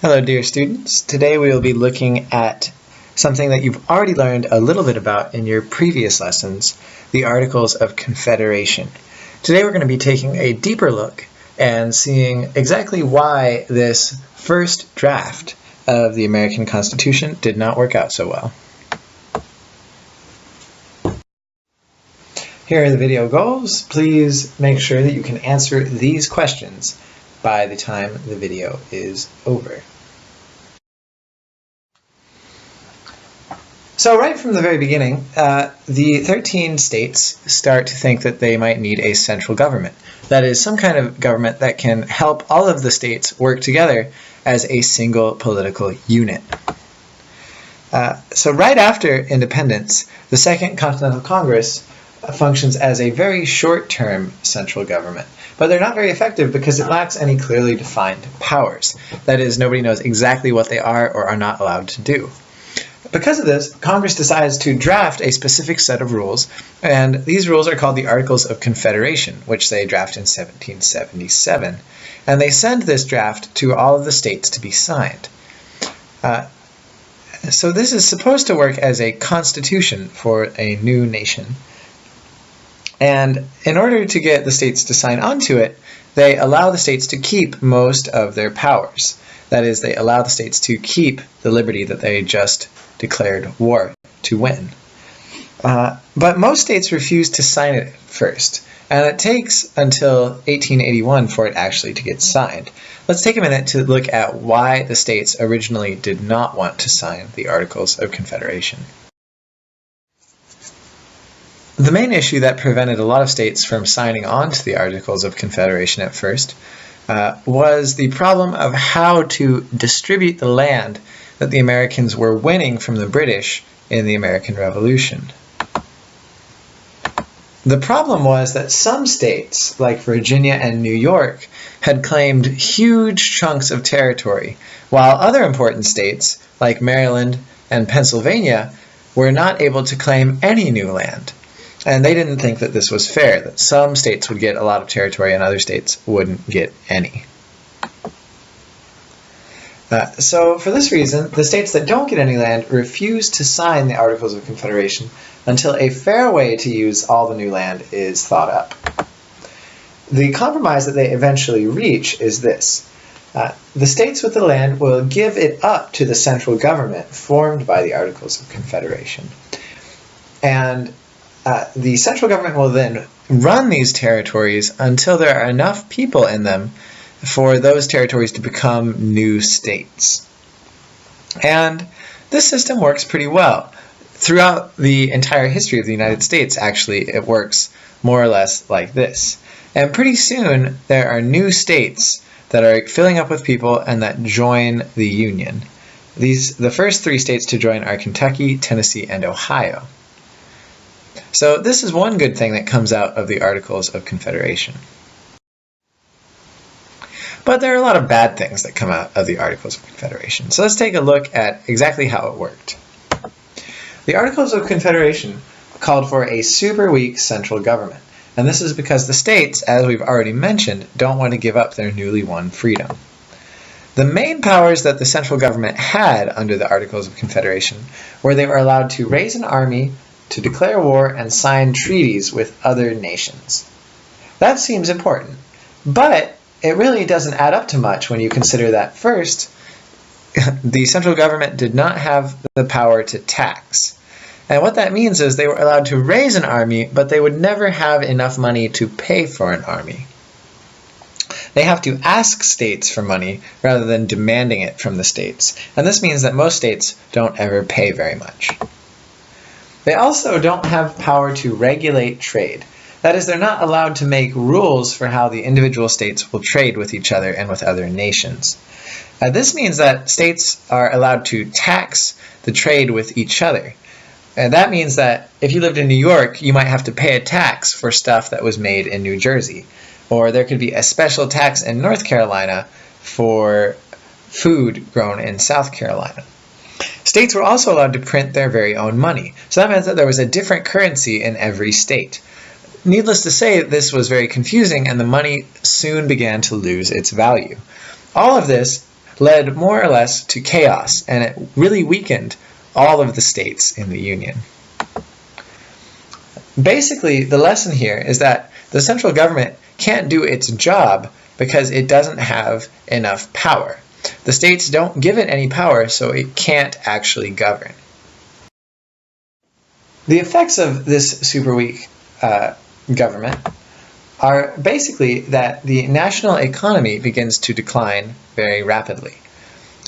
Hello, dear students. Today we will be looking at something that you've already learned a little bit about in your previous lessons, the Articles of Confederation. Today we're going to be taking a deeper look and seeing exactly why this first draft of the American Constitution did not work out so well. Here are the video goals. Please make sure that you can answer these questions by the time the video is over. So right from the very beginning, the 13 states start to think that they might need a central government. That is, some kind of government that can help all of the states work together as a single political unit. So right after independence, the Second Continental Congress functions as a very short-term central government. But they're not very effective because it lacks any clearly defined powers. That is, nobody knows exactly what they are or are not allowed to do. Because of this, Congress decides to draft a specific set of rules, and these rules are called the Articles of Confederation, which they draft in 1777. And they send this draft to all of the states to be signed. So this is supposed to work as a constitution for a new nation. And in order to get the states to sign onto it, they allow the states to keep most of their powers. That is, they allow the states to keep the liberty that they just declared war to win. But most states refuse to sign it first, and it takes until 1881 for it actually to get signed. Let's take a minute to look at why the states originally did not want to sign the Articles of Confederation. The main issue that prevented a lot of states from signing on to the Articles of Confederation at first was the problem of how to distribute the land that the Americans were winning from the British in the American Revolution. The problem was that some states, like Virginia and New York, had claimed huge chunks of territory, while other important states, like Maryland and Pennsylvania, were not able to claim any new land. And they didn't think that this was fair, that some states would get a lot of territory and other states wouldn't get any. So for this reason, the states that don't get any land refuse to sign the Articles of Confederation until a fair way to use all the new land is thought up. The compromise that they eventually reach is this. The states with the land will give it up to the central government formed by the Articles of Confederation. And the central government will then run these territories until there are enough people in them for those territories to become new states. And this system works pretty well. Throughout the entire history of the United States, actually, it works more or less like this. And pretty soon, there are new states that are filling up with people and that join the Union. The first three states to join are Kentucky, Tennessee, and Ohio. So this is one good thing that comes out of the Articles of Confederation. But there are a lot of bad things that come out of the Articles of Confederation. So let's take a look at exactly how it worked. The Articles of Confederation called for a super weak central government. And this is because the states, as we've already mentioned, don't want to give up their newly won freedom. The main powers that the central government had under the Articles of Confederation were they were allowed to raise an army, to declare war, and sign treaties with other nations. That seems important, but it really doesn't add up to much when you consider that first, the central government did not have the power to tax. And what that means is they were allowed to raise an army, but they would never have enough money to pay for an army. They have to ask states for money rather than demanding it from the states. And this means that most states don't ever pay very much. They also don't have power to regulate trade. That is, they're not allowed to make rules for how the individual states will trade with each other and with other nations. This means that states are allowed to tax the trade with each other. And that means that if you lived in New York, you might have to pay a tax for stuff that was made in New Jersey. Or there could be a special tax in North Carolina for food grown in South Carolina. States were also allowed to print their very own money. So that meant that there was a different currency in every state. Needless to say, this was very confusing and the money soon began to lose its value. All of this led more or less to chaos, and it really weakened all of the states in the Union. Basically, the lesson here is that the central government can't do its job because it doesn't have enough power. The states don't give it any power, so it can't actually govern. The effects of this super weak government are basically that the national economy begins to decline very rapidly.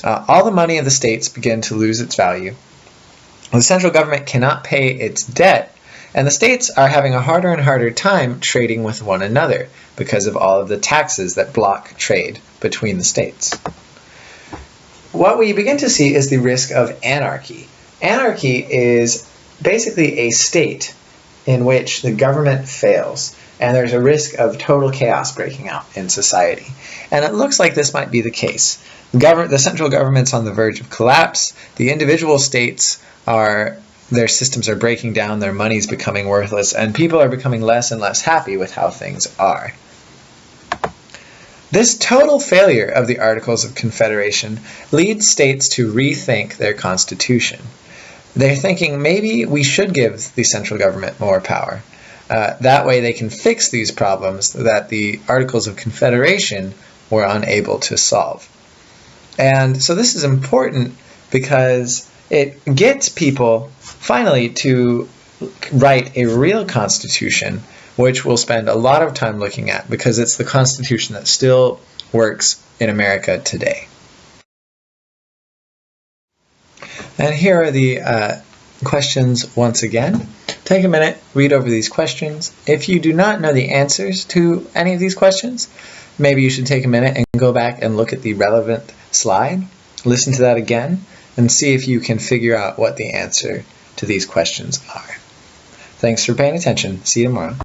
All the money of the states begin to lose its value. The central government cannot pay its debt, and the states are having a harder and harder time trading with one another because of all of the taxes that block trade between the states. What we begin to see is the risk of anarchy. Anarchy is basically a state in which the government fails, and there's a risk of total chaos breaking out in society. And it looks like this might be the case. The central government's on the verge of collapse. The individual states their systems are breaking down, their money's becoming worthless, and people are becoming less and less happy with how things are. This total failure of the Articles of Confederation leads states to rethink their constitution. They're thinking maybe we should give the central government more power. That way they can fix these problems that the Articles of Confederation were unable to solve. And so this is important because it gets people finally to write a real constitution, which we'll spend a lot of time looking at because it's the constitution that still works in America today. And here are the questions once again. Take a minute, read over these questions. If you do not know the answers to any of these questions, maybe you should take a minute and go back and look at the relevant slide, listen to that again, and see if you can figure out what the answer to these questions are. Thanks for paying attention. See you tomorrow.